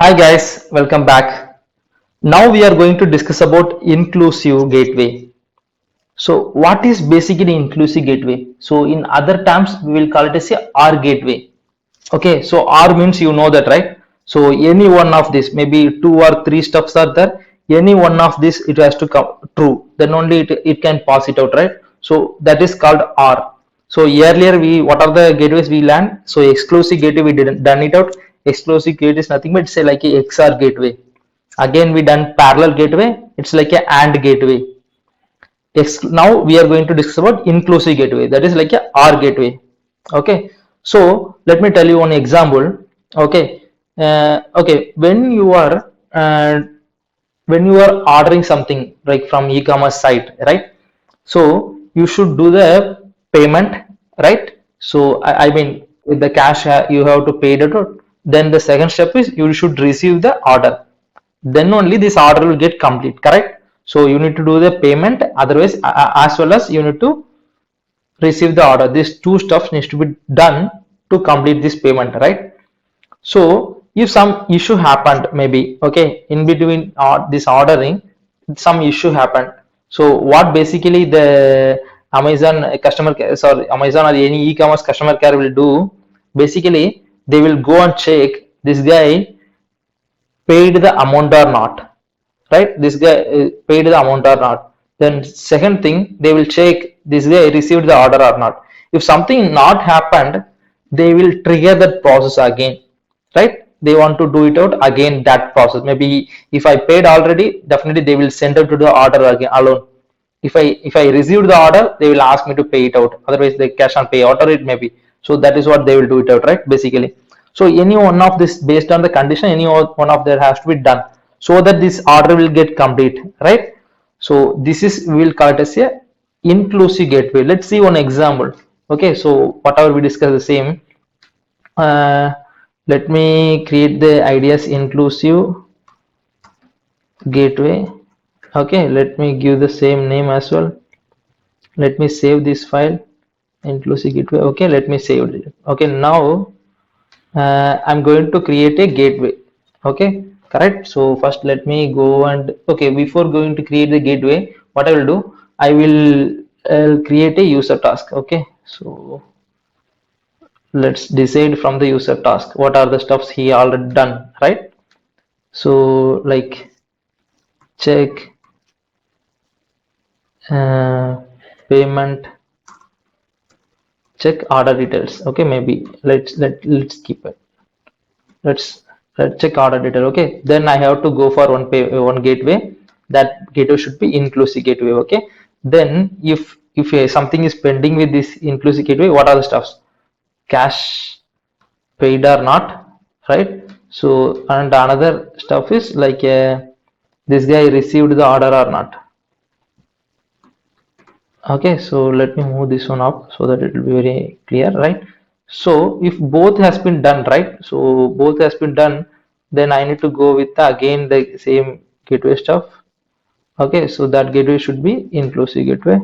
Hi guys, welcome back. Now we are going to discuss about inclusive gateway. So what is basically inclusive gateway? So in other terms we will call it as a R gateway. Okay, so R means you know that, right? So any one of this, maybe two or three stuffs are there, any one of this it has to come true, then only it can pass it out, right? So that is called R. So earlier we what are the gateways we learned? So exclusive gateway we didn't done it out. Exclusive gateway is nothing but say like a XR gateway. Again we done parallel gateway, it's like a AND gateway. Now we are going to discuss about inclusive gateway, that is like a R gateway. Okay, so let me tell you one example. Okay, okay, when you are ordering something like from e-commerce site, right? So you should do the payment, right? So I mean with the cash you have to pay it out. Then the second step is you should receive the order, then only this order will get complete, correct? So you need to do the payment, otherwise as well as you need to receive the order. These two stuff needs to be done to complete this payment, right? So if some issue happened, maybe okay, in between this ordering some issue happened, so what basically the Amazon customer care, sorry, Amazon or any e-commerce customer care will do, basically they will go and check this guy paid the amount or not, right? This guy paid the amount or not. Then second thing, they will check this guy received the order or not. If something not happened, they will trigger that process again, right? They want to do it out again, that process. Maybe if I paid already, definitely they will send out to the order again alone. If I received the order, they will ask me to pay it out, otherwise they cash on pay order it may be. So that is what they will do it out, right? Basically, so any one of this, based on the condition, any one of that has to be done so that this order will get complete, right? So this is, we will call it as a inclusive gateway. Let's see one example. Okay, so whatever we discuss the same, uh, let me create the ideas inclusive gateway. Okay, let me give the same name as well. Let me save this file, inclusive gateway. Okay, let me save it. Okay, now I'm going to create a gateway. Okay, correct. So first let me go and, okay, before going to create the gateway, what I will do, I will create a user task. Okay, so let's decide from the user task what are the stuffs he already done, right? So like check uh, payment, check order details. Okay, maybe let's keep it. Let's check order detail. Okay, then I have to go for one gateway. That gateway should be inclusive gateway. Okay, then if something is pending with this inclusive gateway, what are the stuffs? Cash paid or not, right? So and another stuff is like this guy received the order or not. Okay, so let me move this one up so that it will be very clear, right? So if both has been done, right? So both has been done, then I need to go with again the same gateway stuff. Okay, so that gateway should be inclusive gateway,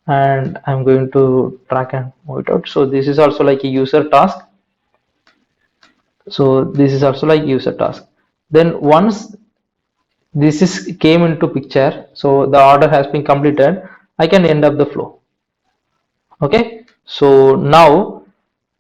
and I'm going to track and move it out. So this is also like a user task. So this is also like user task. Then once this is came into picture, so the order has been completed, I can end up the flow. Okay, so now,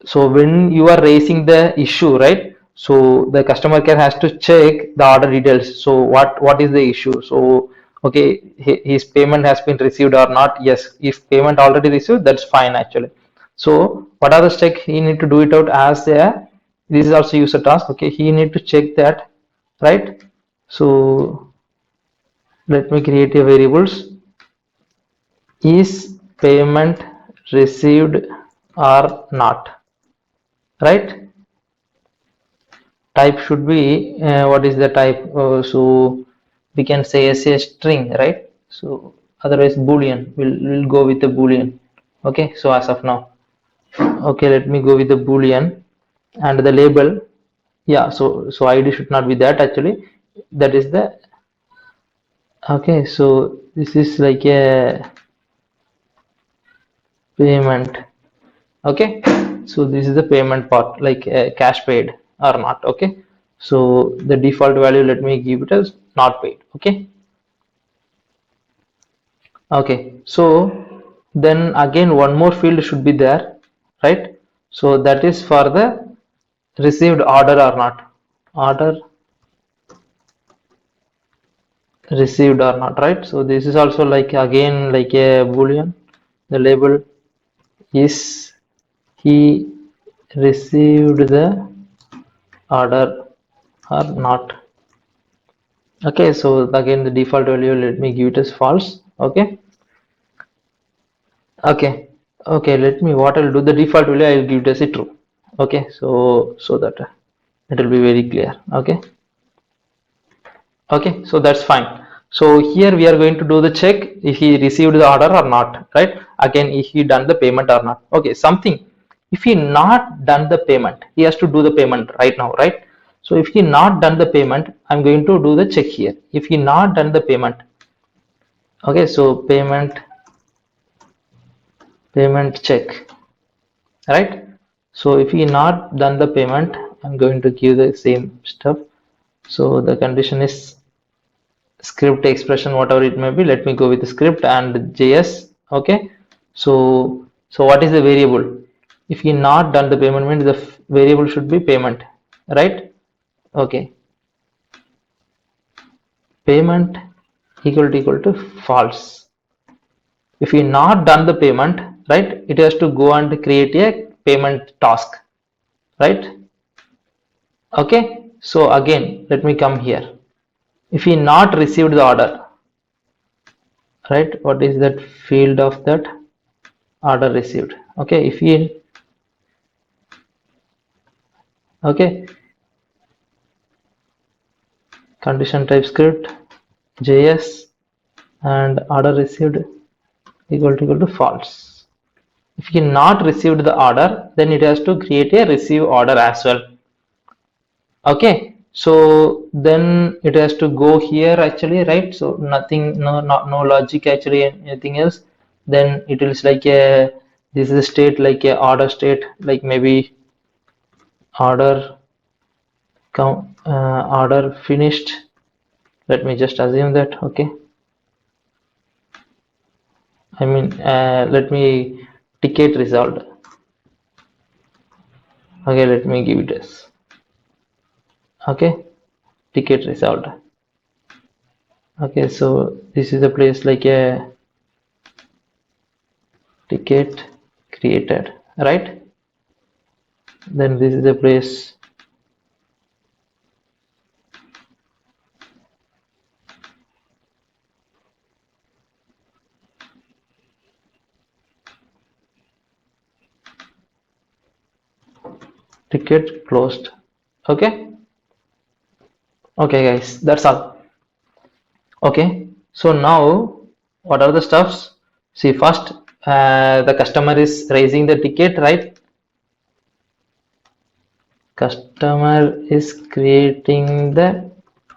so when you are raising the issue, right? So the customer care has to check the order details. So what is the issue? So okay, his payment has been received or not? Yes, if payment already received, that's fine actually. So what are the steps he need to do it out as a, this is also user task. Okay, he need to check that, right? So let me create a variables. Is payment received or not, right? Type should be what is the type? So we can say as a string, right? So otherwise boolean, we'll go with the boolean. Okay, so as of now, okay, let me go with the boolean. And the label, yeah, so id should not be that actually, that is the, okay, so this is like a payment. Okay, so this is the payment part, like cash paid or not. Okay, So the default value, let me give it as not paid. Okay. Okay, so then again one more field should be there, right? So that is for the received order or not, order received or not, right? So this is also like again like a boolean. The label is he received the order or not. Okay, so again the default value, let me give it as false. Okay. Okay. Okay, let me, what I'll do, the default value I'll give it as a true. Okay, so that it will be very clear. Okay. Okay, so that's fine. So here we are going to do the check if he received the order or not, right? Again, if he done the payment or not. Okay, something, if he not done the payment, he has to do the payment right now, right? So if he not done the payment, I'm going to do the check here. If he not done the payment, okay, so payment check, right? So if he not done the payment, I'm going to give the same stuff. So the condition is script expression, whatever it may be. Let me go with the script and JS. Okay, so what is the variable? If he not done the payment means the variable should be payment, right? Okay, payment equal to false. If he not done the payment, right, it has to go and create a payment task, right? Okay, so again let me come here. If he not received the order, right, what is that field of that? Order received. Okay, if he, okay, condition type script JS and order received equal to false. If he not received the order, then it has to create a receive order as well. Okay, so then it has to go here actually, right? So nothing, no logic actually, anything else. Then it is like a, this is a state like a order state, like maybe order count, order finished. Let me just assume that. Okay, I mean, let me ticket resolved. Okay, let me give it as, okay, ticket resolved. Okay, so this is a place like a ticket created, right? Then this is a place ticket closed. Okay, okay, guys, that's all. Okay, so now what are the stuffs? See, first, the customer is raising the ticket, right? Customer is creating the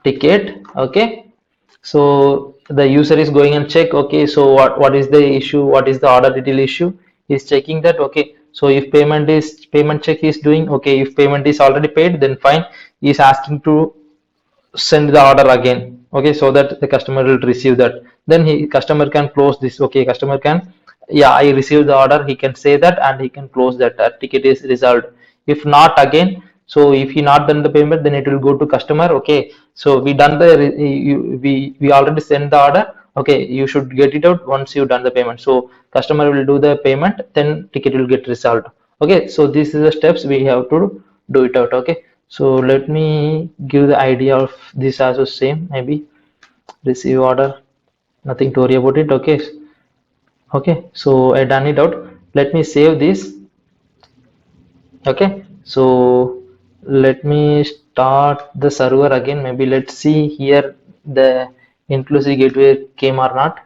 ticket. Okay, so the user is going and check. Okay, so what is the issue, what is the order detail issue, he's checking that. Okay, so if payment check is doing, okay, if payment is already paid, then fine, he's asking to send the order again. Okay, so that the customer will receive that, then he customer can close this. Okay, customer can, yeah, I received the order, he can say that and he can close that, ticket is resolved. If not, again, so if he not done the payment, then it will go to customer. Okay, so we done the we already sent the order. Okay, you should get it out once you done the payment. So customer will do the payment, then ticket will get resolved. Okay, so this is the steps we have to do it out. Okay, so let me give the idea of this as the same, maybe receive order, nothing to worry about it. Okay, okay, so I done it out. Let me save this. Okay, so let me start the server again. Maybe let's see here the inclusive gateway came or not.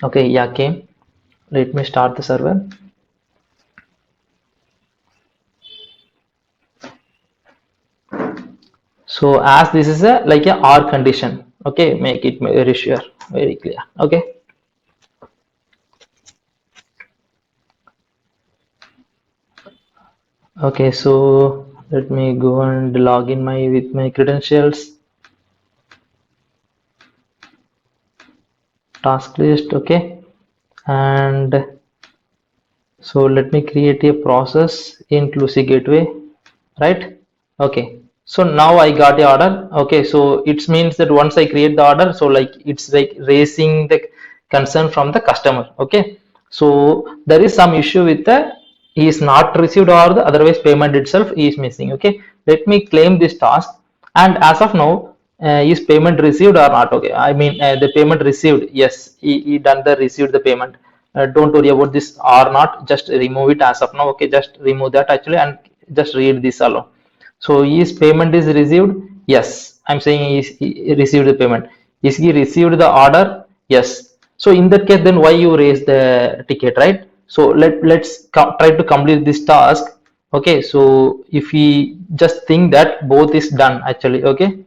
Okay, yeah, came. Let me start the server. So as this is a like a or condition, okay, make it very sure, very clear. Okay, okay, so Let me go and log in my with my credentials. Task list, okay. And so let me create a process inclusive gateway, right? Okay. So now I got a order. Okay. So it means that once I create the order, so like it's like raising the concern from the customer. Okay. So there is some issue with the he is not received or the otherwise payment itself is missing. Okay. Let me claim this task, and as of now, is payment received or not? Okay. I mean the payment received. Yes, he done the received the payment. Don't worry about this or not. Just remove it as of now. Okay. Just remove that actually and just read this alone. So his payment is received? Yes. I'm saying he received the payment. Is he received the order? Yes. So in that case, then why you raise the ticket, right? So let's try to complete this task. Okay. So if we just think that both is done actually, okay.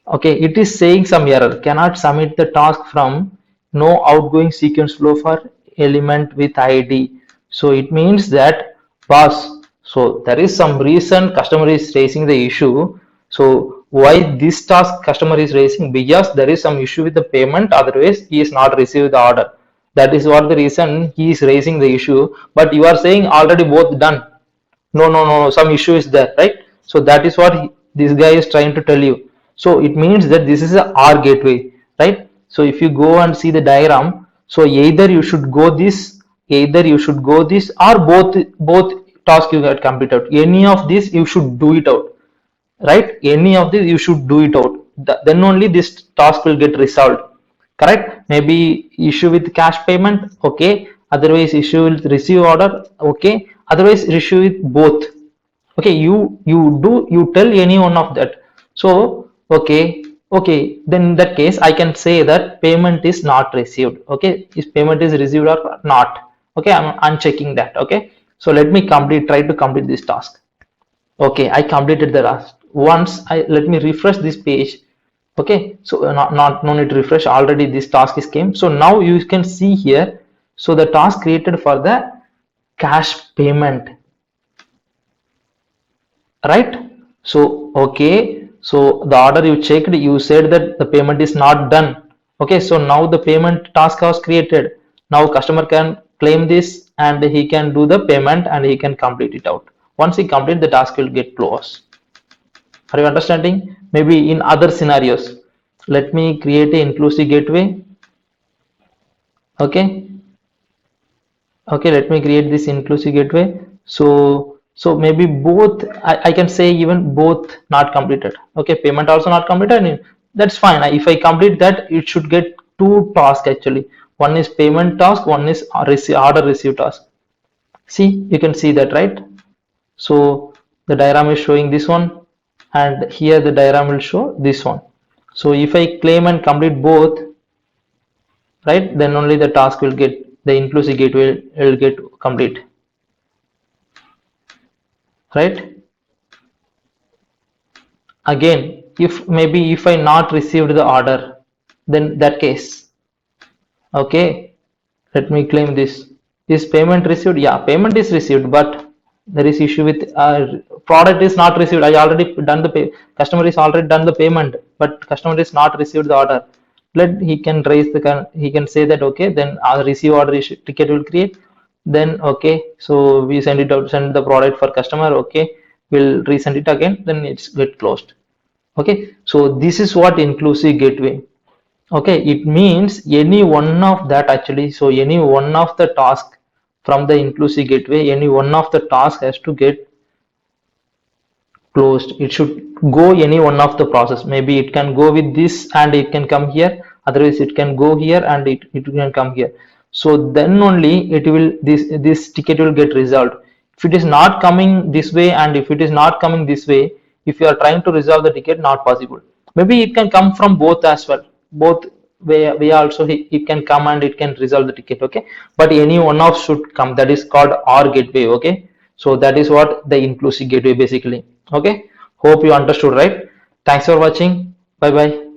Okay, it is saying some error. Cannot submit the task from no outgoing sequence flow for element with ID. So it means that boss. So there is some reason customer is raising the issue. So why this task customer is raising? Because there is some issue with the payment. Otherwise, he is not received the order. That is what the reason he is raising the issue. But you are saying already both done. No, no, no, some issue is there, right? So that is what this guy is trying to tell you. So it means that this is a R gateway, right? So if you go and see the diagram, so either you should go this, either you should go this, or both tasks you get completed. Any of this you should do it out, right? Any of this you should do it out. Then only this task will get resolved, correct? Maybe issue with cash payment, okay. Otherwise issue with receive order, okay. Otherwise issue with both, okay. You tell any one of that. So okay, okay, then in that case I can say that payment is not received. Okay, is payment is received or not? Okay, I'm unchecking that. Okay, so let me try to complete this task. Okay, I completed the last once. I let me refresh this page. Okay, so not no need to refresh, already this task is came. So now you can see here, so the task created for the cash payment, right? So okay, so the order you checked, you said that the payment is not done. Okay, so now the payment task was created. Now customer can claim this and he can do the payment and he can complete it out. Once he complete, the task will get closed. Are you understanding? Maybe in other scenarios, let me create a inclusive gateway. Okay, okay, let me create this inclusive gateway. So maybe both, I can say even both not completed. Okay, payment also not completed, and that's fine. If I complete that, it should get two tasks actually. One is payment task, one is order receive task. See, you can see that, right? So the diagram is showing this one, and here the diagram will show this one. So if I claim and complete both, right, then only the task will get, the inclusive gateway will get complete, right? Again, if maybe if I not received the order, then that case, okay, let me claim this. Is payment received? Yeah, payment is received, but there is issue with product is not received. I already done the pay. Customer is already done the payment, but customer is not received the order. Let he can raise the, he can say that okay, then our receive order issue, ticket will create. Then okay, so we send it out, send the product for customer. Okay, we'll resend it again. Then it's get closed. Okay, so this is what inclusive gateway. Okay, it means any one of that actually. So any one of the task from the inclusive gateway, any one of the task has to get closed. It should go any one of the process. Maybe it can go with this and it can come here. Otherwise it can go here and it can come here. So then only it will, this ticket will get resolved. If it is not coming this way and if it is not coming this way, if you are trying to resolve the ticket, not possible. Maybe it can come from both as well. Both way also it can come and it can resolve the ticket. Okay, but any one of should come. That is called OR gateway. Okay, so that is what the inclusive gateway basically. Okay, hope you understood, right? Thanks for watching. Bye bye.